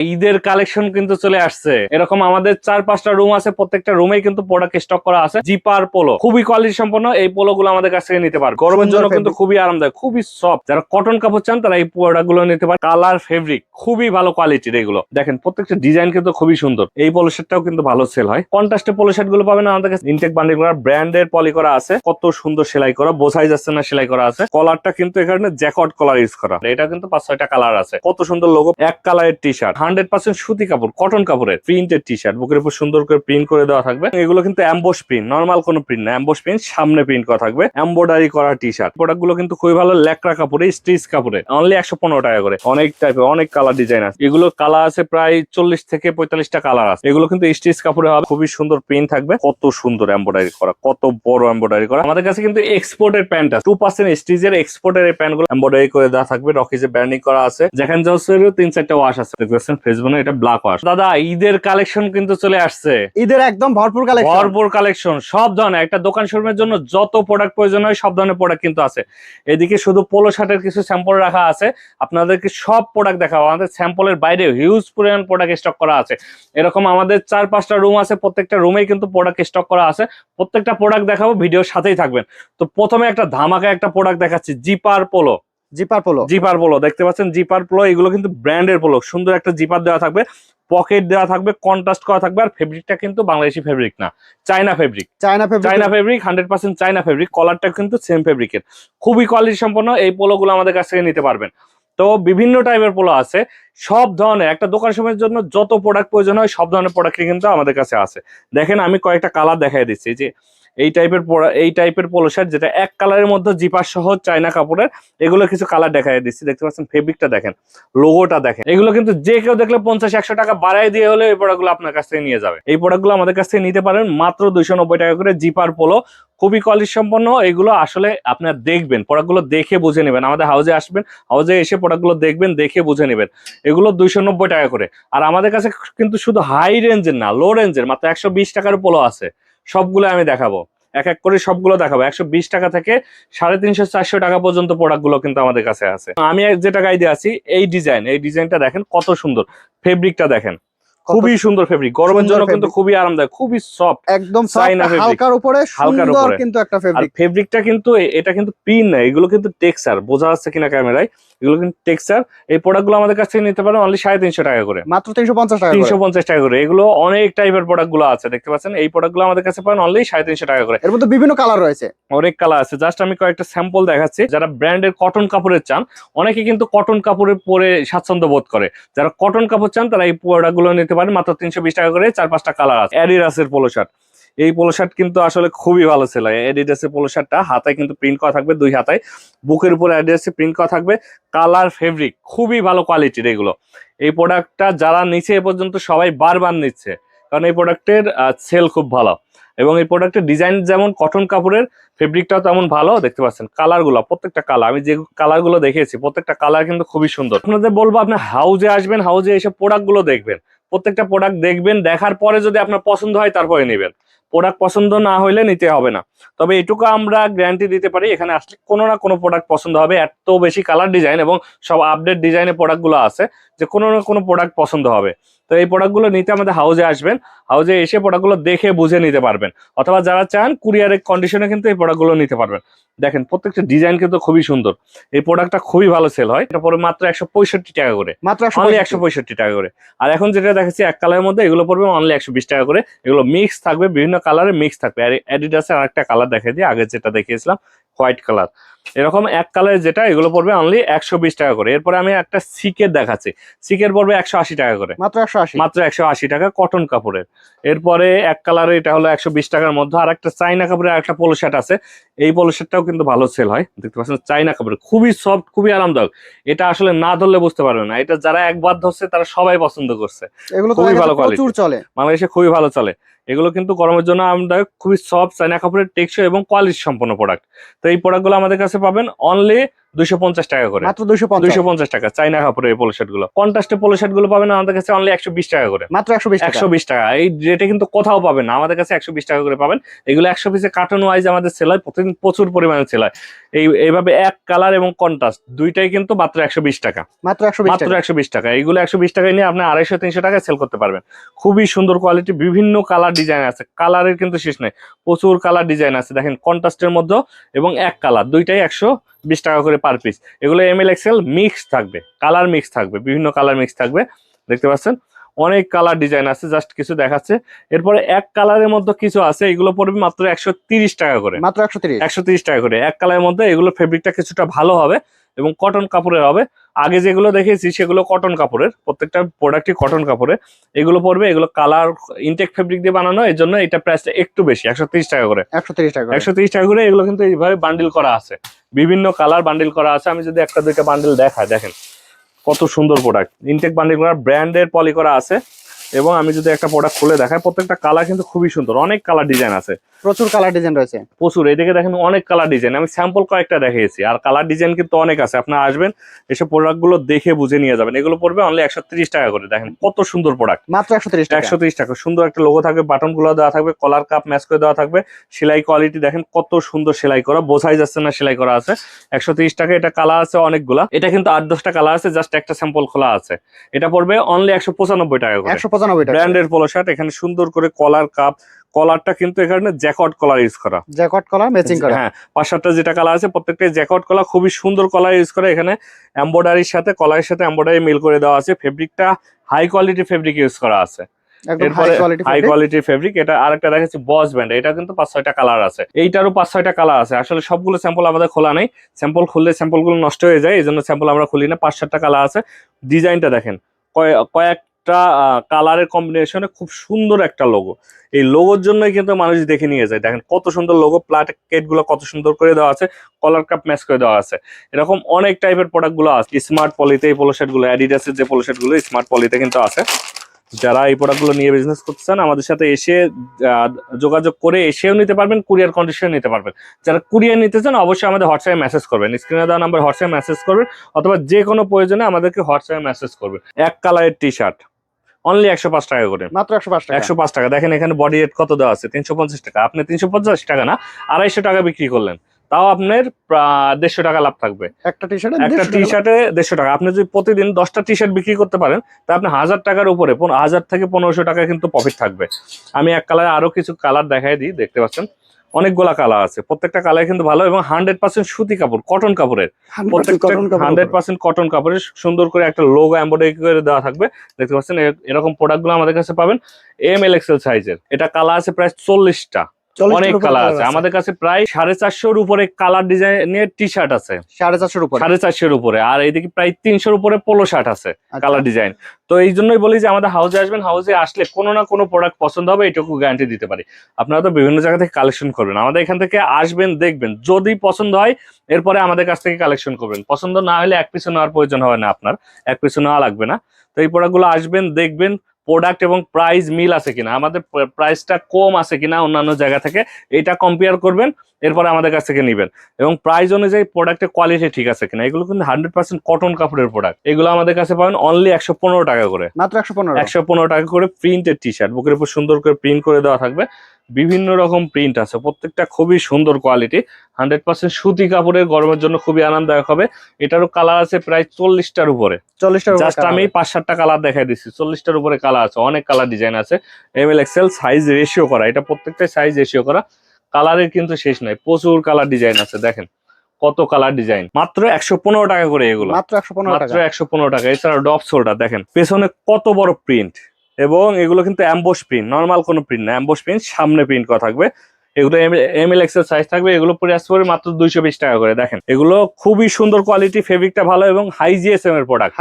ঈদের কালেকশন কিন্তু চলে আসছে। এরকম আমাদের 4-5টা রুম আছে, প্রত্যেকটা রুমে কিন্তু প্রোডাক্ট স্টক করা আছে। জিপার পোলো খুবই কোয়ালিটি সম্পন্ন, এই পোলো গুলো আমাদের কাছ থেকে নিতে পারবে। গরমের জন্য কিন্তু খুবই আরামদায়ক, খুবই সফট। যারা কটন কাপড় চান তারা এই প্রোডাক্ট গুলো নিতে পারে। কালার ফেব্রিক খুবই ভালো কোয়ালিটির এগুলো। দেখেন প্রত্যেকটা ডিজাইন কিন্তু খুবই সুন্দর। এই পোলো শার্টটাও কিন্তু ভালো সেল হয়। কন্ট্রাস্টে পোলো শার্ট গুলো পাবেন আমাদের কাছে। ইনটেক বান্ডিল করা, ব্র্যান্ডের পলি করা আছে, কত সুন্দর সেলাই করা, বোঝাই যাচ্ছে না সেলাই করা আছে। কলারটা কিন্তু এখানে জ্যাকট কলার ইউজ করা। এটা কিন্তু 5-6টা কালার আছে। কত সুন্দর লোগো। এক কালারের টি শার্ট, 100% সুতি কাপড়, কটন কাপড়ের প্রিন্টের টি শার্ট, বুকের উপর সুন্দর করে প্রিন্ট করে দেওয়া থাকবে। এগুলো কিন্তু অ্যাম্বোস প্রিন্ট, নরমাল কোনো প্রিন্ট না, অ্যাম্বোস প্রিন্ট, সামনে প্রিন্ট করা থাকবে, এমব্রয়ডারি করা টি শার্ট। প্রোডাক্ট গুলো কিন্তু খুবই ভালো, ল্যাকড়া কাপড়ে, স্টিচ কাপড়ে, অনলি 115 টাকা করে। অনেক টাইপের, অনেক কালার ডিজাইন আছে। এগুলো কালার আছে প্রায় 40 থেকে 45টা কালার আছে। এগুলো কিন্তু স্টিচ কাপড়ে হবে, খুবই সুন্দর প্রিন্ট থাকবে, কত সুন্দর এমব্রয়ডারি করা, কত বড় এমব্রয়ডারি করা। আমাদের কাছে কিন্তু এক্সপোর্টের প্যান্ট আছে, 2% স্টিচের এক্সপোর্টের এই প্যান্ট গুলো এমব্রয়ডারি করে দেওয়া থাকবে, রকিজে ব্র্যান্ডিং করা আছে। যেখানে জলসেরও 3-4টা ওয়াশ আছে, দেখতেছেন ফেসবুকে, এটা ব্ল্যাক ওয়াশ। দাদা ঈদের কালেকশন কিন্তু চলে আসছে। ঈদের একদম ভরপুর কালেকশন, ভরপুর কালেকশন, সব ধরনের। একটা দোকান শোরুমের জন্য যত প্রোডাক্ট প্রয়োজন হয় সব ধরনের প্রোডাক্ট কিন্তু আছে। এদিকে শুধু পোলো শার্টের কিছু স্যাম্পল রাখা আছে, আপনাদেরকে সব প্রোডাক্ট দেখাবো। আমাদের স্যাম্পলের বাইরে হিউজ পরিমাণ প্রোডাক্ট স্টক করা আছে। এরকম আমাদের 4-5টা রুম আছে, প্রত্যেকটা রুমেই কিন্তু প্রোডাক্ট স্টক করা আছে। প্রত্যেকটা প্রোডাক্ট দেখাবো, ভিডিওর সাথেই থাকবেন। তো প্রথমে একটা ধামাকা একটা প্রোডাক্ট দেখাচ্ছি, zipper polo. Zipper polo, zipper polo দেখতে পাচ্ছেন, জিপার পোলো। এগুলো কিন্তু ব্র্যান্ডের পোলো, সুন্দর একটা জিপার দেওয়া থাকবে, পকেট দেওয়া থাকবে, কন্ট্রাস্ট করা থাকবে। আর ফেব্রিকটা কিন্তু বাংলাদেশি ফেব্রিক না, China fabric. China fabric 100% China fabric. কলারটা কিন্তু সেম ফেব্রিকের, খুবই কোয়ালিটি সম্পন্ন। এই পোলোগুলো আমাদের কাছ থেকে নিতে পারবেন। তো বিভিন্ন টাইপের পোলো আছে, সব ধরনের। একটা দোকান সময়ের জন্য যত প্রোডাক্ট প্রয়োজন হয় সব ধরনের প্রোডাক্ট কিন্তু আমাদের কাছে আছে। দেখেন আমি কয়েকটা কালার দেখাই দিচ্ছি, যে এই টাইপের পোলো শার্ট, যেটা এক কালারের মধ্যে জিপার সহ চায়না কাপড়ের। এগুলো কিছু কালার দেখাই দিচ্ছি, দেখতে পাচ্ছেন। ফেব্রিকটা দেখেন, লোগোটা দেখেন। এগুলো কিন্তু যে কেউ দেখলে 50-100 টাকা বাড়াই দিয়ে হলে এই প্রোডাক্টগুলো আপনার কাছ থেকে নিয়ে যাবে। এই প্রোডাক্টগুলো আমাদের কাছ থেকে নিতে পারেন মাত্র 290 টাকা করে। জিপার পোলো খুবই কোয়ালিটি সম্পন্ন। এগুলো আসলে আপনার দেখবেন, প্রোডাক্টগুলো দেখে বুঝে নেবেন। আমাদের হাউজে আসবেন, হাউজে এসে প্রোডাক্টগুলো দেখবেন, দেখে বুঝে নেবেন। এগুলো 290 টাকা করে। আর আমাদের কাছে কিন্তু শুধু হাই রেঞ্জের না, লো রেঞ্জের মাত্র 120 টাকার পোলো আছে। সবগুলো আমি দেখাবো, এক এক করে সবগুলো দেখাবো। 120 টাকা থেকে 350-400 টাকা পর্যন্ত প্রোডাক্ট গুলো কিন্তু আমাদের কাছে আছে। আমি যে টাকায় দিয়ে আছি, এই ডিজাইনটা দেখেন কত সুন্দর। ফেব্রিকটা দেখেন, খুবই সুন্দর ফেব্রিক। গরমের জন্য কিন্তু খুবই আরামদায়ক, খুবই সফট, একদম চায়না ফেব্রিক, হালকার উপরে, হালকার সুন্দর উপরে। কিন্তু একটা আর ফেব্রিক। ফেব্রিকটা কিন্তু এটা কিন্তু পিন না, এগুলো কিন্তু টেক্সচার। বোঝা যাচ্ছে কিনা ক্যামেরায়, এগুলো কিন্তু টেক্সচার। এই প্রোডাক্টগুলো আমাদের কাছ থেকে নিতে পারেন অনলি 350 টাকা করে, মাত্র 350 টাকা করে। 350 টাকা করে। এগুলো অনেক টাইপের প্রোডাক্ট গুলো আছে, দেখতে পাচ্ছেন। এই প্রোডাক্ট গুলো আমাদের কাছে পাবেন অনলি 350 টাকা করে। এর মধ্যে বিভিন্ন কালার রয়েছে, অনেক কালার আছে। জাস্ট আমি কয়েকটা স্যাম্পল দেখাচ্ছি। যারা ব্র্যান্ডের কটন কাপড়ের চান, অনেকে কিন্তু কটন কাপড়ে পরে স্বাচ্ছন্দ্য বোধ করে, যারা কটন কাপড় চান তারা এই প্রোডাক্ট গুলো নিতে পারেন মাত্র 320 টাকা করে। 4-5টা কালার আছে। অ্যাডিডাসের পোলো শার্ট, এই পোলো শার্ট কিন্তু আসলে খুবই ভালো সেল হয়। অ্যাডিডাসের পোলো শার্টটা হাতায় কিন্তু প্রিন্ট করা থাকবে, 2 হাতায়, বুকের উপর অ্যাডিডাসে প্রিন্ট করা থাকবে। কালার ফেব্রিক খুবই ভালো কোয়ালিটির এগুলো। এই প্রোডাক্টটা যারা নিচ্ছে এ পর্যন্ত সবাই বারবার নিচ্ছে, কারণ এই প্রোডাক্টের সেল খুব ভালো। এবং এই প্রোডাক্টের ডিজাইন যেমন কটন কাপড়ের, ফেব্রিকটাও তেমন ভালো। দেখতে পাচ্ছেন কালারগুলো, প্রত্যেকটা কালার আমি যে কালারগুলো দেখিয়েছি প্রত্যেকটা কালার কিন্তু খুবই সুন্দর। আপনাদের বলবো আপনি হাউজে আসবেন, হাউজে এসে প্রোডাক্টগুলো দেখবেন, প্রত্যেকটা প্রোডাক্ট দেখবেন, দেখার পরে যদি আপনার পছন্দ হয় তারপরে নেবেন। প্রোডাক্ট পছন্দ না হইলে নিতে হবে না। তবে এটুকু আমরা গ্যারান্টি দিতে পারি, এখানে আসলে কোনো না কোনো প্রোডাক্ট পছন্দ হবে। এত বেশি কালার ডিজাইন এবং সব আপডেট ডিজাইনের প্রোডাক্টগুলো আছে যে কোনো না কোনো প্রোডাক্ট পছন্দ হবে। তো এই প্রোডাক্টগুলো নিতে আমাদের হাউজে আসবেন, হাউজে এসে প্রোডাক্টগুলো দেখে বুঝে নিতে পারবেন। অথবা যারা চান কুরিয়ারের কন্ডিশনে কিন্তু এই প্রোডাক্টগুলো নিতে পারবেন। দেখেন প্রত্যেকটা ডিজাইন কিন্তু খুবই সুন্দর। এই প্রোডাক্টটা খুবই ভালো সেল হয়। এটা পড়বে মাত্র 165 টাকা করে, মাত্র অনলি 165 টাকা করে। আর এখন যেটা দেখাচ্ছি এক কালারের মধ্যে, এগুলো পড়বে অনলি 120 টাকা করে। এগুলো মিক্স থাকবে, বিভিন্ন কালারে মিক্স থাকবে। আর অ্যাডিডাসের আরেকটা কালার দেখাই দিই, আগে যেটা দেখিয়েছিলাম হোয়াইট কালার। এরকম এক কালারের যেটা, এগুলো পড়বে অনলি 120 টাকা করে। এরপরে আমি একটা সিকের দেখাচ্ছি, সিকের পড়বে 180 টাকা করে, মাত্র 180, মাত্র 180 টাকা, কটন কাপড়ের। এরপরে এক কালারে, এটা হলো 120 টাকার মধ্যে। আর একটা চাইনা কাপড়ের একটা পোলো শার্ট আছে, এই পোলো শার্টটাও কিন্তু ভালো সেল হয়। দেখতে পাচ্ছেন চাইনা কাপড়ের, খুবই সফট, খুবই আরামদায়ক। এটা আসলে না ধরলে বুঝতে পারবে না। এটা যারা একবার ধরছে তারা সবাই পছন্দ করছে, এগুলো তো খুবই ভালো কোয়ালিটি, প্রচুর চলে বাংলাদেশে খুবই ভালো চলে। এগুলো কিন্তু গরমের জন্য আরামদায়ক, খুবই সফট, চাইনা কাপড়ের, টেকসই এবং কোয়ালিটি সম্পন্ন প্রোডাক্ট। তো এই প্রোডাক্টগুলো আমাদের কাছে পাবেন অনলি 250 টাকা করে, মাত্র 250 250 টাকা। চাইনা কাপড়ের এই পোলো শার্ট গুলো, কন্ট্রাস্টের পোলো শার্ট গুলো পাবেন আমাদের কাছে অনলি 120 টাকা করে, মাত্র 120 টাকা। 120 টাকা। এই রেটে কিন্তু কোথাও পাবেন না, আমাদের কাছে 120 টাকা করে পাবেন। এগুলো 100 পিসে কার্টন ওয়াইজ আমাদের সেল হয়, প্রতিদিন প্রচুর পরিমাণে সেল হয়। এইভাবে এক কালার এবং কন্ট্রাস্ট দুইটাই কিন্তু মাত্র 120 টাকা, মাত্র 120 মাত্র টাকা। 120 টাকা। এইগুলো 120 টাকায় নিয়ে আপনি 250-300 টাকায় সেল করতে পারবেন। খুবই সুন্দর কোয়ালিটি, বিভিন্ন কালার ডিজাইন আছে, কালারের কিন্তু শেষ নেই, প্রচুর কালার ডিজাইন আছে। দেখেন কন্ট্রাস্টের মধ্যে এবং এক কালার, দুইটাই 120 টাকা করে পার পিস। এগুলো ML XL মিক্স থাকবে, কালার মিক্স থাকবে, বিভিন্ন কালার মিক্স থাকবে, দেখতে পাচ্ছেন অনেক কালার ডিজাইন আছে, জাস্ট কিছু দেখাচ্ছে। এরপরে এক কালারের মধ্যে কিছু আছে, এগুলো পড়বে মাত্র 130 টাকা করে, মাত্র 130 130 টাকা করে। এক কালারের মধ্যে এগুলো ফেব্রিকটা কিছুটা ভালো হবে এবং কটন কাপড়ের হবে। আগে যেগুলো দেখেছি সেগুলো কটন কাপড়ের, প্রত্যেকটা প্রোডাক্টই কটন কাপড়ের। এগুলো পড়বে, এগুলো কালার ইনটেক ফেব্রিক দিয়ে বানানো, এই জন্য এটা প্রাইসটা একটু বেশি, 130 টাকা করে, 130 টাকা করে। 130 টাকা করে। এগুলো কিন্তু এইভাবে বান্ডিল করা আছে, বিভিন্ন কালার বান্ডিল করা আছে। আমি যদি একটা দুইটা বান্ডিল দেখাই, দেখেন কত সুন্দর প্রোডাক্ট, ইনটেক বান্ডিল করা, ব্র্যান্ডের পলি করা আছে। এবং আমি যদি একটা প্রোডাক্ট খুলে দেখাই, প্রত্যেকটা কালার কিন্তু খুবই সুন্দর, অনেক কালার ডিজাইন আছে, প্রচুর কালার ডিজাইন রয়েছে, প্রচুর। এদিকে দেখেন অনেক কালার ডিজাইন, আমি স্যাম্পল কয়েকটা দেখিয়েছি, আর কালার ডিজাইন কিন্তু অনেক আছে। আপনারা আসবেন, এসব প্রোডাক্টগুলো দেখে বুঝে নিয়ে যাবেন। এগুলো পড়বে অনলি 130 টাকা করে। দেখেন কত সুন্দর প্রোডাক্ট, মাত্র 130 টাকা। 130 টাকা। সুন্দর একটা লোগো থাকবে, বাটন গুলো দেওয়া থাকবে, কলার কাপ ম্যাচ করে দেওয়া থাকবে, সেলাই কোয়ালিটি দেখেন কত সুন্দর সেলাই করা, বোঝাই যাচ্ছে না সেলাই করা আছে। 130 টাকা। এটা কালার আছে অনেকগুলা, এটা কিন্তু 8-10টা কালার আছে, জাস্ট একটা স্যাম্পল খোলা আছে। এটা পড়বে অনলি 195 টাকা করে, 195 টাকা। ব্র্যান্ডের পোলো শার্ট। এখানে সুন্দর করে কলার কাপ, কলারটা কিন্তু এখানে জ্যাকট কলার ইউজ করা, জ্যাকট কলার ম্যাচিং করা। হ্যাঁ, 5-7টা যেটা কালার আছে প্রত্যেকটাই জ্যাকট কলার, খুবই সুন্দর কলার ইউজ করে। এখানে এমব্রয়ডারির সাথে কলারের সাথে এমব্রয়ডারি মিল করে দেওয়া আছে। ফেব্রিকটা হাই কোয়ালিটি ফেব্রিক ইউজ করা আছে, একদম হাই এরপরে কোয়ালিটি হাই কোয়ালিটির ফেব্রিক। এটা আরেকটা দেখাচ্ছি বস ব্যান্ড, এটা কিন্তু 5-6টা কালার আছে, এইটারও 5-6টা কালার আছে। আসলে সবগুলো স্যাম্পল আমাদের খোলা নেই, স্যাম্পল খুললে স্যাম্পল গুলো নষ্ট হয়ে যায়, এই জন্য স্যাম্পল আমরা খুলি না। 5-7টা কালার আছে। ডিজাইনটা দেখেন, কয়েকটা কালারের কম্বিনেশনে খুব সুন্দর একটা লোগো, এই লোগোর জন্যই কিন্তু মানুষ দেখে নিয়ে যায়। দেখেন কত সুন্দর লোগো, প্লাকেট গুলো কত সুন্দর করে দেওয়া আছে, কলার কাপ ম্যাচ করে দেওয়া আছে। এরকম অনেক টাইপের প্রোডাক্ট গুলো আছে। স্মার্ট পলিতে এই পোলো শার্ট গুলো, অ্যাডিডাসের যে পোলো শার্ট গুলো স্মার্ট পলিতে কিন্তু আছে। যারা এই প্রোডাক্টগুলো নিয়ে বিজনেস করতে চান, আমাদের সাথে এসে যোগাযোগ করে এসেও নিতে পারবেন, কুরিয়ার কন্ডিশন নিতে পারবেন। যারা কুরিয়ার নিতে চান অবশ্যই আমাদের হোয়াটসঅ্যাপে মেসেজ করবেন, স্ক্রিনে দেওয়া নাম্বার হোয়াটসঅ্যাপে মেসেজ করবেন, অথবা যে কোনো প্রয়োজনে আমাদেরকে হোয়াটসঅ্যাপে মেসেজ করবেন। এক কালারের টি শার্ট অনলি 105 টাকা করে, মাত্র 105 টাকা। 105 টাকা। দেখেন এখানে বডি রেট কত দেওয়া আছে, 350 টাকা। আপনি 350 টাকা না, 250 টাকা বিক্রি করলেন, তাও আপনার 150 টাকা লাভ থাকবে। একটা টি শার্টে একটা টি শার্টে 150 টাকা। আপনি যদি প্রতিদিন 10টা টি শার্ট বিক্রি করতে পারেন, তা আপনি 1000 টাকার উপরে 1000 থেকে 1500 টাকা কিন্তু প্রফিট থাকবে। আমি এক কালারে আরো কিছু কালার দেখাই দিই, দেখতে পাচ্ছেন অনেকগুলা কালার আছে, প্রত্যেকটা কালার কিন্তু ভালো এবং 100% সুতি কাপড়, কটন কাপড়ের, প্রত্যেকটা 100% কটন কাপড়ের। সুন্দর করে একটা লোগো এমব্রয়ডারি করে দেওয়া থাকবে, দেখতে পাচ্ছেন। এরকম প্রোডাক্ট গুলো আমাদের কাছে পাবেন ML XL সাইজের। এটা কালার আছে প্রায় 40টা, অনেক কালার আছে আমাদের কাছে। প্রায় 450-র উপরে কালার ডিজাইনের টি শার্ট আছে, 450-এর উপরে, 450-এর উপরে। আর এইদিকে প্রায় 300-র উপরে পোলো শার্ট আছে কালার ডিজাইন। তো এই জন্যই বলি যে আমাদের হাউসে আসবেন, হাউসে আসলে কোনো না কোনো প্রোডাক্ট পছন্দ হবে, এটুকু গ্যারান্টি দিতে পারি। আপনারা তো বিভিন্ন জায়গা থেকে কালেকশন করবেন, আমাদের এখান থেকে আসবেন, দেখবেন, যদি পছন্দ হয় এরপরে আমাদের কাছ থেকে কালেকশন করবেন। পছন্দ না হলে এক পিছু নেওয়ার প্রয়োজন হবে না, আপনার এক পিছু নেওয়া লাগবে না। তো এই প্রোডাক্টগুলো আসবেন, দেখবেন প্রোডাক্ট এবং প্রাইস মিল আছে কিনা, আমাদের প্রাইসটা কম আছে কিনা অন্যান্য জায়গা থেকে, এটা কম্পেয়ার করবেন, এরপরে আমাদের কাছ থেকে নেবেন। এবং প্রাইস অনুযায়ী প্রোডাক্টের কোয়ালিটি ঠিক আছে কিনা। এগুলো কিন্তু 100% কটন কাপড়ের প্রোডাক্ট। এগুলো আমাদের কাছে পাবেন অনলি 115 টাকা করে, মাত্র 115 115 টাকা করে। প্রিন্টের টি শার্ট, বুকের উপর সুন্দর করে প্রিন্ট করে দেওয়া থাকবে, বিভিন্ন রকম প্রিন্ট আছে, প্রত্যেকটা খুবই সুন্দর কোয়ালিটি, 100% সুতি কাপড়ের, গরমের জন্য খুবই আরামদায়ক হবে। এটারও কালার আছে প্রায় 40টার উপরে, 40টার উপরে। জাস্ট আমি 5-7টা কালার দেখাই দিচ্ছি, 40টার উপরে কালার আছে, অনেক কালার ডিজাইন আছে। ML XL সাইজ রেশিও করা, এটা প্রত্যেকটা সাইজ রেশিও করা। কালারের কিন্তু শেষ নাই, প্রচুর কালার ডিজাইন আছে। দেখেন কত কালার ডিজাইন, মাত্র 115 টাকা করে এগুলো, মাত্র 115 টাকা, মাত্র 115 টাকা। এছাড়া ডপ শোল্ডার দেখেন, পেছনে কত বড় প্রিন্ট, এবং এগুলো কিন্তু অ্যাম্বোস প্রিন্ট, নর্মাল কোনো প্রিন্ট না, অ্যাম্বোস প্রিন্ট, সামনে প্রিন্ট করা থাকবে। এগুলো ML XL সাইজ থাকবে। এগুলো পরে আসতে পারে মাত্র 220 টাকা করে। দেখেন এগুলো খুবই সুন্দর কোয়ালিটি, ফেব্রিকটা ভালো এবং হাই জিএসএম এর প্রোডাক্ট।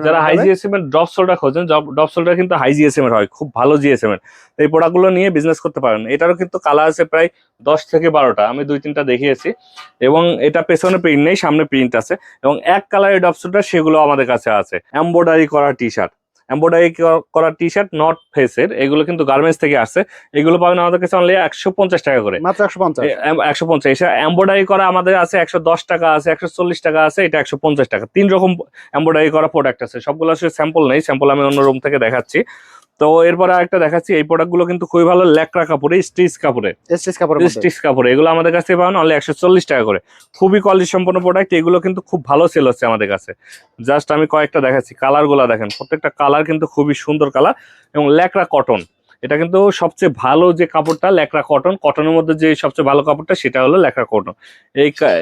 যারা হাই জিএসএম এর ড্রপ শোল্ডার খোঁজেন, ড্রপ শোল্ডার কিন্তু হাই জিএসএম এর হয়, খুব ভালো জিএসএম এর। এই প্রোডাক্টগুলো নিয়ে বিজনেস করতে পারেন। এটারও কিন্তু কালার আছে প্রায় 10 থেকে 12টা, আমি 2-3টা দেখিয়েছি। এবং এটা পেছনে প্রিন্ট নেই, সামনে প্রিন্ট আছে। এবং এক কালারের ড্রপ শোল্ডার, সেগুলো আমাদের কাছে আছে। এমব্রয়ডারি করা টি শার্ট, এমব্রয়ডারি করা টি শার্ট নট ফেসের, এগুলো কিন্তু গার্মেন্টস থেকে আসছে। এগুলো পাবেন আমাদের কাছে অনলি 150 টাকা করে, মাত্র 150। 150। এমব্রয়ডারি করা আমাদের আছে 110 টাকা আছে, 140 টাকা আছে, এটা 150 টাকা। 3 রকম এমব্রয়ডারি করা প্রোডাক্ট আছে, সবগুলো আসলে স্যাম্পল নেই, স্যাম্পল আমি অন্য রুম থেকে দেখাচ্ছি। তো এরপরে আরেকটা দেখাচ্ছি, এই প্রোডাক্টগুলো কিন্তু খুবই ভালো, ল্যাকড়া কাপড়ে, স্টিচ কাপড়ে, স্টিচ কাপড়ে, এগুলো আমাদের কাছ থেকে পাবেন অনলি 140 টাকা করে। খুবই কোয়ালিটি সম্পন্ন প্রোডাক্ট, এগুলো কিন্তু খুব ভালো সেল হচ্ছে আমাদের কাছে। জাস্ট আমি কয়েকটা দেখাচ্ছি, কালারগুলো দেখেন, প্রত্যেকটা কালার কিন্তু খুবই সুন্দর কালার, এবং ল্যাকড়া কটন, এটা কিন্তু সবচেয়ে ভালো যে কাপড়টা ল্যাকড়া কটন, কটনের মধ্যে যে সবচেয়ে ভালো কাপড়টা সেটা হলো ল্যাকড়া কটন।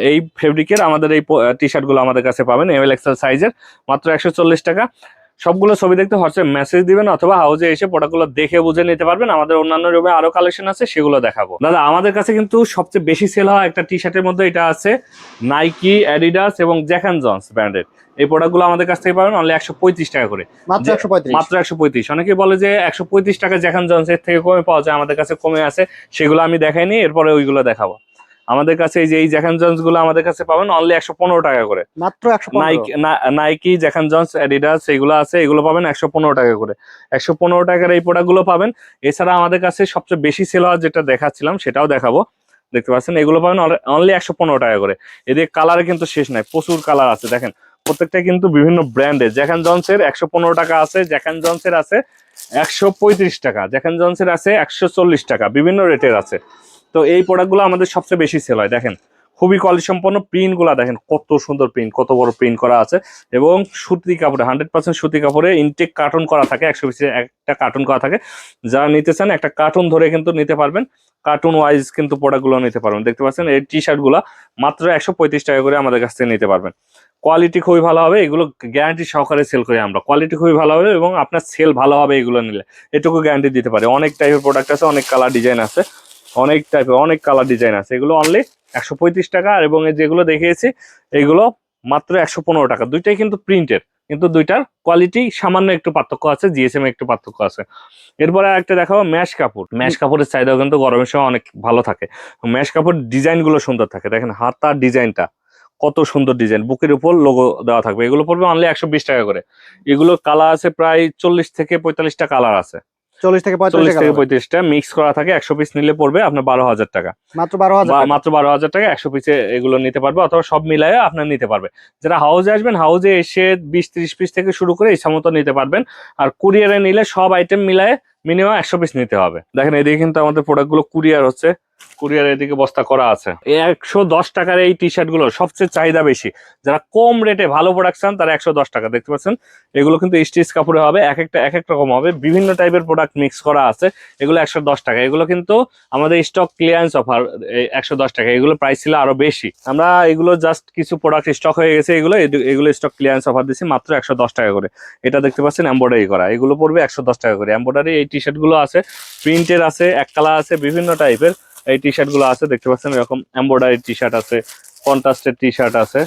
এই ফেব্রিকের আমাদের এই টি শার্টগুলো আমাদের কাছে পাবেন এমএল এক্সেল সাইজের, মাত্র 140 টাকা। সবগুলো ছবি দেখতে হোয়াটসঅ্যাপ মেসেজ দিবেন অথবা হাউজে এসে প্রোডাক্টগুলো দেখে বুঝে নিতে পারবেন। আমাদের অন্যান্য রুমে আরো কালেকশন আছে, সেগুলো দেখাবো। দাদা আমাদের কাছে কিন্তু সবচেয়ে বেশি সেল হয় একটা টি শার্টের মধ্যে, এটা আছে নাইকি, অ্যাডিডাস এবং জ্যাক অ্যান্ড জন্স ব্র্যান্ডের। এই প্রোডাক্টগুলো আমাদের কাছ থেকে পাবেন অনলি 135 টাকা করে, মাত্র 135। মাত্র 135। অনেকে বলে যে 135 টাকা জ্যাক অ্যান্ড জন্স এর থেকে কমে পাওয়া যায়, আমাদের কাছে কমে আছে, সেগুলো আমি দেখাইনি, এরপরে ওইগুলো দেখাবো। আমাদের কাছে এই যে এই জ্যাক অ্যান্ড জন্স গুলো আমাদের কাছে পাবেন অনলি 115 টাকা করে, মাত্র 115। Nike, Jack and Jones, Adidas এগুলো আছে, এগুলো পাবেন 115 টাকা করে। 115 টাকার এই প্রোডাক্টগুলো পাবেন। এছাড়া আমাদের কাছে সবচেয়ে বেশি সেল হওয়ার যেটা দেখাচ্ছিলাম সেটাও দেখাবো, দেখতে পাচ্ছেন, এগুলো পাবেন অনলি 115 টাকা করে। এদের কালারে কিন্তু শেষ নাই, প্রচুর কালার আছে, দেখেন প্রত্যেকটা কিন্তু বিভিন্ন ব্র্যান্ডের। জ্যাক অ্যান্ড জন্সের 115 টাকা আছে, জ্যাক অ্যান্ড জন্সের আছে 135 টাকা, জ্যাক অ্যান্ড জন্সের আছে 140 টাকা, বিভিন্ন রেটের আছে। তো এই প্রোডাক্টগুলো আমাদের সবচেয়ে বেশি সেল হয়। দেখেন খুবই কোয়ালিটি সম্পন্ন, প্রিন্ট গুলা দেখেন কত সুন্দর প্রিন্ট, কত বড় প্রিন্ট করা আছে, এবং সুতি কাপড়ে, 100% সুতি কাপড়ে ইনটেক কার্টন করা থাকে, 100 পিসের একটা কার্টন করা থাকে। যারা নিতে চান একটা কার্টন ধরে কিন্তু নিতে পারবেন, কার্টুন ওয়াইজ কিন্তু প্রোডাক্টগুলো নিতে পারবেন। দেখতে পাচ্ছেন এই টি শার্ট গুলা মাত্র 135 টাকা করে আমাদের কাছ থেকে নিতে পারবেন। কোয়ালিটি খুবই ভালো হবে, এগুলো গ্যারান্টি সহকারে সেল করি আমরা, কোয়ালিটি খুবই ভালো হবে এবং আপনার সেল ভালো হবে এগুলো নিলে, এটুকু গ্যারান্টি দিতে পারে। অনেক টাইপের প্রোডাক্ট আছে, অনেক কালার ডিজাইন আছে, অনেক টাইপের অনেক কালার ডিজাইন আছে, এগুলো অনলি 135 টাকা। এবং যেগুলো দেখিয়েছি এগুলো মাত্র 115 টাকা। দুইটাই কিন্তু প্রিন্টের, কিন্তু দুইটার কোয়ালিটি সামান্য একটু পার্থক্য আছে, জিএসএম একটু পার্থক্য আছে। এরপরে একটা দেখাবো ম্যাশ কাপড়। ম্যাশ কাপড়ের চাহিদা কিন্তু গরমের সময় অনেক ভালো থাকে। ম্যাশ কাপড় ডিজাইন গুলো সুন্দর থাকে, দেখেন হাতার ডিজাইনটা কত সুন্দর ডিজাইন, বুকের উপর লোগো দেওয়া থাকবে, এগুলো পড়বে অনলি 120 টাকা করে। এগুলো কালার আছে প্রায় 40 থেকে 45টা কালার আছে, 40 থেকে 35টা মিক্স করা থাকে। 100 পিস নিলে পড়বে আপনার 12,000 টাকা, মাত্র 12,000। মাত্র 12,000 টাকা 100 পিসে এগুলো নিতে পারবে, অথবা সব মিলায়ে আপনার নিতে পারবে। যারা হাউজে আসবেন, হাউজে এসে 20-30 পিস থেকে শুরু করে ইচ্ছা মতো নিতে পারবেন। আর কুরিয়ারে নিলে সব আইটেম মিলায়ে মিনিমাম 100 পিস নিতে হবে। দেখেন এদিকে কিন্তু আমাদের প্রোডাক্টগুলো কুরিয়ার হচ্ছে, কুরিয়ার এদিকে বস্তা করা আছে। 110 টাকার এই টি শার্ট গুলো সবচেয়ে চাহিদা বেশি, যারা কম রেটে ভালো প্রোডাক্ট চান তারা 110 টাকা। দেখতে পাচ্ছেন এগুলো কিন্তু স্টিচ কাপড়ে হবে, এক একটা এক এক রকম হবে, বিভিন্ন টাইপের প্রোডাক্ট মিক্স করা আছে। এগুলো 110 টাকা, এগুলো কিন্তু আমাদের স্টক ক্লিয়ারেন্স অফার 110 টাকা, এগুলো প্রাইস ছিল আরো বেশি। আমরা এগুলো জাস্ট কিছু প্রোডাক্ট স্টক হয়ে গেছে, এগুলো স্টক ক্লিয়ারেন্স অফার দিচ্ছি মাত্র 110 টাকা করে। এটা দেখতে পাচ্ছেন এমব্রয়ডারি করা, এগুলো পড়বে 110 টাকা করে। এমব্রয়ডারি এই টি শার্ট গুলো আছে, প্রিন্টের আছে, এক কালার আছে, বিভিন্ন টাইপের এই টি শার্ট গুলো আছে। দেখতে পাচ্ছেন এরকম এমব্রয়ডারি টি শার্ট আছে, কন্ট্রাস্টের টি শার্ট আছে,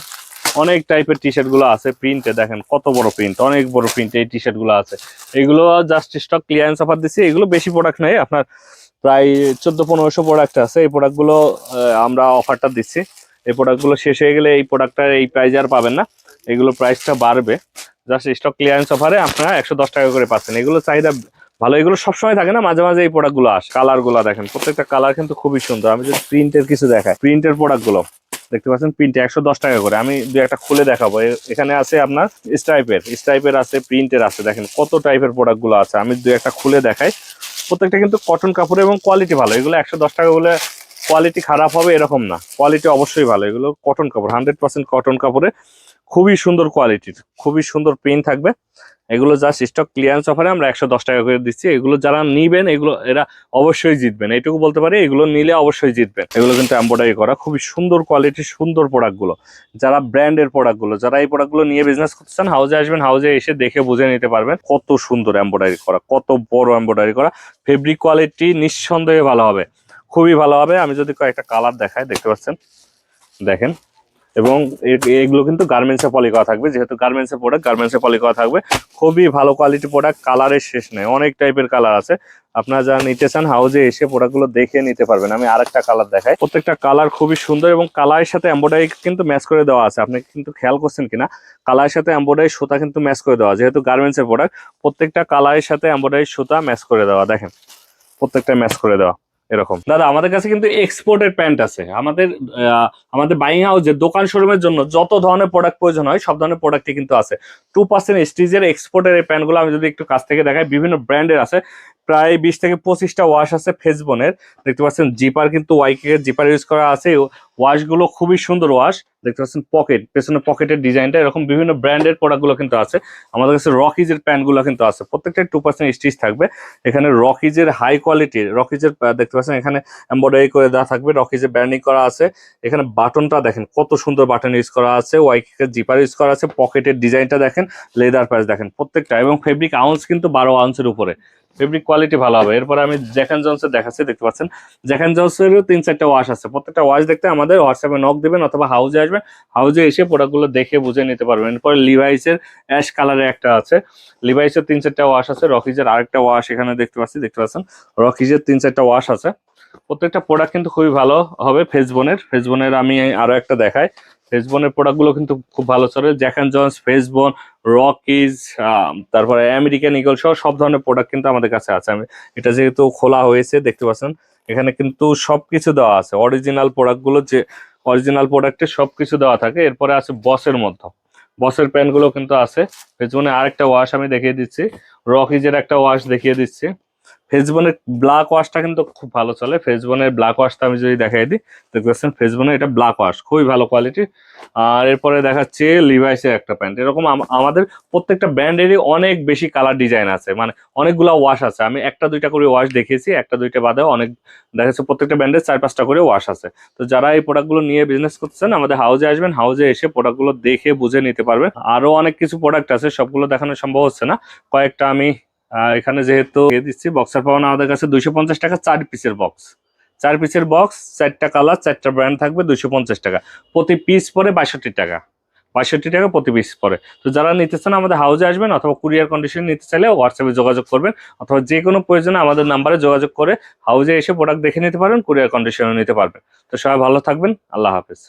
অনেক টাইপের টি শার্ট গুলো আছে। প্রিন্টে দেখেন কত বড় প্রিন্ট, অনেক বড় প্রিন্ট এই টি শার্ট গুলো আছে। এগুলো জাস্ট স্টক ক্লিয়ারেন্স অফার দিচ্ছি, এগুলো বেশি প্রোডাক্ট নেই, আপনার প্রায় 1400-1500 প্রোডাক্ট আছে। এই প্রোডাক্টগুলো আমরা অফারটা দিচ্ছি, এই প্রোডাক্টগুলো শেষ হয়ে গেলে এই প্রোডাক্টটা এই প্রাইজে আর পাবেন না, এগুলো প্রাইসটা বাড়বে। জাস্ট স্টক ক্লিয়ারেন্স অফারে আপনারা 110 টাকা করে পাচ্ছেন। এগুলো চাহিদা ভালো, এগুলো সবসময় থাকে না, মাঝে মাঝে এই প্রোডাক্ট গুলো আসে। কালার গুলো দেখেন, প্রত্যেকটা কালার কিন্তু খুবই সুন্দর। আমি যদি প্রিন্টের কিছু দেখাই, প্রিন্টের প্রোডাক্ট গুলো দেখতে পাচ্ছেন, প্রিন্টে 110 টাকা করে। আমি দুই একটা খুলে দেখাবো। এখানে আছে আপনার স্ট্রাইপের আছে, প্রিন্টের আছে, দেখেন কত টাইপের প্রোডাক্ট গুলো আছে। আমি দুই একটা খুলে দেখাই। প্রত্যেকটা কিন্তু কটন কাপড় এবং কোয়ালিটি ভালো। এগুলো 110 টাকা বলে কোয়ালিটি খারাপ হবে এরকম না, কোয়ালিটি অবশ্যই ভালো। এগুলো কটন কাপড়, 100% কটন কাপড়ে, খুবই সুন্দর কোয়ালিটির, খুবই সুন্দর প্রিন্ট থাকবে। এগুলো জাস্ট স্টক ক্লিয়ারেন্স অফারে আমরা 110 টাকা করে দিচ্ছি। এগুলো যারা নিবেন এগুলো এরা অবশ্যই জিতবেন, এইটুকু বলতে পারি, এগুলো নিলে অবশ্যই জিতবেন। এগুলো কিন্তু এমব্রয়ডারি করা, খুবই সুন্দর কোয়ালিটির সুন্দর প্রোডাক্টগুলো। যারা ব্র্যান্ডের প্রোডাক্টগুলো, যারা এই প্রোডাক্টগুলো নিয়ে বিজনেস করতে চান, হাউজে আসবেন, হাউজে এসে দেখে বুঝে নিতে পারবেন কত সুন্দর এমব্রয়ডারি করা, কত বড় এমব্রয়ডারি করা। ফেব্রিক কোয়ালিটি নিঃসন্দেহে ভালো হবে, খুবই ভালো হবে। আমি যদি কয়েকটা কালার দেখাই, দেখতে পাচ্ছেন, দেখেন এবং এগুলো কিন্তু গার্মেন্টসে পলি করা থাকবে, যেহেতু গার্মেন্টসের প্রোডাক্ট গার্মেন্টসে পলি করা থাকবে। খুবই ভালো কোয়ালিটি প্রোডাক্ট, কালারের শেষ নেই, অনেক টাইপের কালার আছে। আপনারা যারা নিতে চান হাউজে এসে প্রোডাক্টগুলো দেখে নিতে পারবেন। আমি আরেকটা কালার দেখাই, প্রত্যেকটা কালার খুবই সুন্দর এবং কালারের সাথে এমব্রয়ডারি কিন্তু ম্যাচ করে দেওয়া আছে। আপনি কিন্তু খেয়াল করছেন কিনা, কালারের সাথে এমব্রয়ডারি সুতা কিন্তু ম্যাচ করে দেওয়া, যেহেতু গার্মেন্টসের প্রোডাক্ট প্রত্যেকটা কালারের সাথে এমব্রয়ডারি সুতা ম্যাচ করে দেওয়া, দেখেন প্রত্যেকটা ম্যাচ করে দেওয়া এরকম। দাদা আমাদের কাছে কিন্তু এক্সপোর্টের প্যান্ট আছে। আমাদের বাইং হাউসের দোকান শোরুমের জন্য যত ধরনের প্রোডাক্ট প্রয়োজন হয় সব ধরনের প্রোডাক্টই কিন্তু আছে। 2% স্টিজের এক্সপোর্টের এই প্যান্টগুলো আমি যদি একটু কাছ থেকে দেখাই, বিভিন্ন ব্র্যান্ডের আছে, প্রায় 20 থেকে 25টা ওয়াশ আছে ফেসবনের। দেখতে পাচ্ছেন জিপার কিন্তু ওয়াইকে জিপার ইউজ করা আছে। ওয়াশগুলো খুবই সুন্দর ওয়াশ। দেখতে পাচ্ছেন পকেট, পেছনে পকেটের ডিজাইনটা এরকম বিভিন্ন ব্র্যান্ডের প্রোডাক্টগুলো কিন্তু আছে। আমাদের কাছে রকিজের প্যান্টগুলো কিন্তু আছে, প্রত্যেকটা 2% স্টিচ থাকবে। এখানে রকিজের হাই কোয়ালিটির রকিজের দেখতে পাচ্ছেন, এখানে এমব্রয়ডারি করে দেওয়া থাকবে, রকিজের ব্র্যান্ডিং করা আছে। এখানে বাটনটা দেখেন কত সুন্দর বাটন ইউজ করা আছে, ওয়াইকে জিপার ইউজ করা আছে, পকেটের ডিজাইনটা দেখেন, লেদার প্যাচ দেখেন প্রত্যেকটা, এবং ফেব্রিক আউন্স কিন্তু 12 আউন্সের উপরে, ফেব্রিক কোয়ালিটি ভালো হবে। এরপরে আমি জ্যাক এন্ড জনসের দেখাচ্ছি, দেখতে পাচ্ছেন জ্যাক এন্ড জনসেরও 3-4টা ওয়াশ আছে। প্রত্যেকটা ওয়াশ দেখতে আমাদের হোয়াটসঅ্যাপে নক দিবেন অথবা হাউজে আসবেন, হাউজে এসে প্রোডাক্টগুলো দেখে বুঝে নিতে পারবেন। এরপরে লিভাইসের অ্যাশ কালারের একটা আছে, লিভাইসের 3-4টা ওয়াশ আছে, রকিজের আরেকটা ওয়াশ এখানে দেখতে পাচ্ছেন রকিজের 3-4টা ওয়াশ আছে। প্রত্যেকটা প্রোডাক্ট কিন্তু খুবই ভালো হবে। ফেসবনের আমি আরো একটা দেখাই, ফেসবনের প্রোডাক্টগুলো কিন্তু খুব ভালো চলে। জ্যাক এন্ড জনস, ফেসবন, রকিজ, তারপরে আমেরিকান ইগল সহ সব ধরনের প্রোডাক্ট কিন্তু আমাদের কাছে আছে। আমি এটা যেহেতু খোলা হয়েছে দেখতে পাচ্ছেন, এখানে কিন্তু সবকিছু দেওয়া আছে, অরিজিনাল প্রোডাক্টগুলো, যে অরিজিনাল প্রোডাক্টে সবকিছু দেওয়া থাকে। এরপরে আছে বসের মধ্যে, বসের প্যান্টগুলো কিন্তু আছে। ফেসবনে আরেকটা ওয়াশ আমি দেখিয়ে দিচ্ছি, রকিজের একটা ওয়াশ দেখিয়ে দিচ্ছি। ফেসবনের ব্ল্যাক ওয়াশটা কিন্তু খুব ভালো চলে। ফেসবনের ব্ল্যাক ওয়াশটা আমি যদি দেখাই দিই, দেখতে পাচ্ছেন ফেসবনের এটা ব্ল্যাক ওয়াশ খুবই ভালো কোয়ালিটি। আর এরপরে দেখাচ্ছি লিভাইসের একটা প্যান্ট। এরকম আমাদের প্রত্যেকটা ব্র্যান্ডেরই অনেক বেশি কালার ডিজাইন আছে, মানে অনেকগুলো ওয়াশ আছে। আমি 1-2টা করে ওয়াশ দেখিয়েছি, 1-2টা বাদেও অনেক দেখা যাচ্ছে প্রত্যেকটা ব্র্যান্ডের 4-5টা করে ওয়াশ আছে। তো যারা এই প্রোডাক্টগুলো নিয়ে বিজনেস করতেছেন আমাদের হাউজে আসবেন, হাউজে এসে প্রোডাক্টগুলো দেখে বুঝে নিতে পারবেন। আরো অনেক কিছু প্রোডাক্ট আছে, সবগুলো দেখানো সম্ভব হচ্ছে না, কয়েকটা আমি এখানে যেহেতু দিচ্ছি। বক্সার পাবেন আমাদের কাছে 250 টাকা 4 পিসের বক্স, 4 পিসের বক্স, 4টা কালার, 4টা ব্র্যান্ড থাকবে, 250 টাকা প্রতি পিস, পরে 62 টাকা, 62 টাকা প্রতি পিস পরে। তো যারা নিতে চান আমাদের হাউজে আসবেন, অথবা কুরিয়ার কন্ডিশন নিতে চাইলে হোয়াটসঅ্যাপে যোগাযোগ করবেন, অথবা যে কোনো প্রয়োজনে আমাদের নাম্বারে যোগাযোগ করে হাউজে এসে প্রোডাক্ট দেখে নিতে পারবেন, কুরিয়ার কন্ডিশনে নিতে পারবেন। তো সবাই ভালো থাকবেন, আল্লাহ হাফেজ।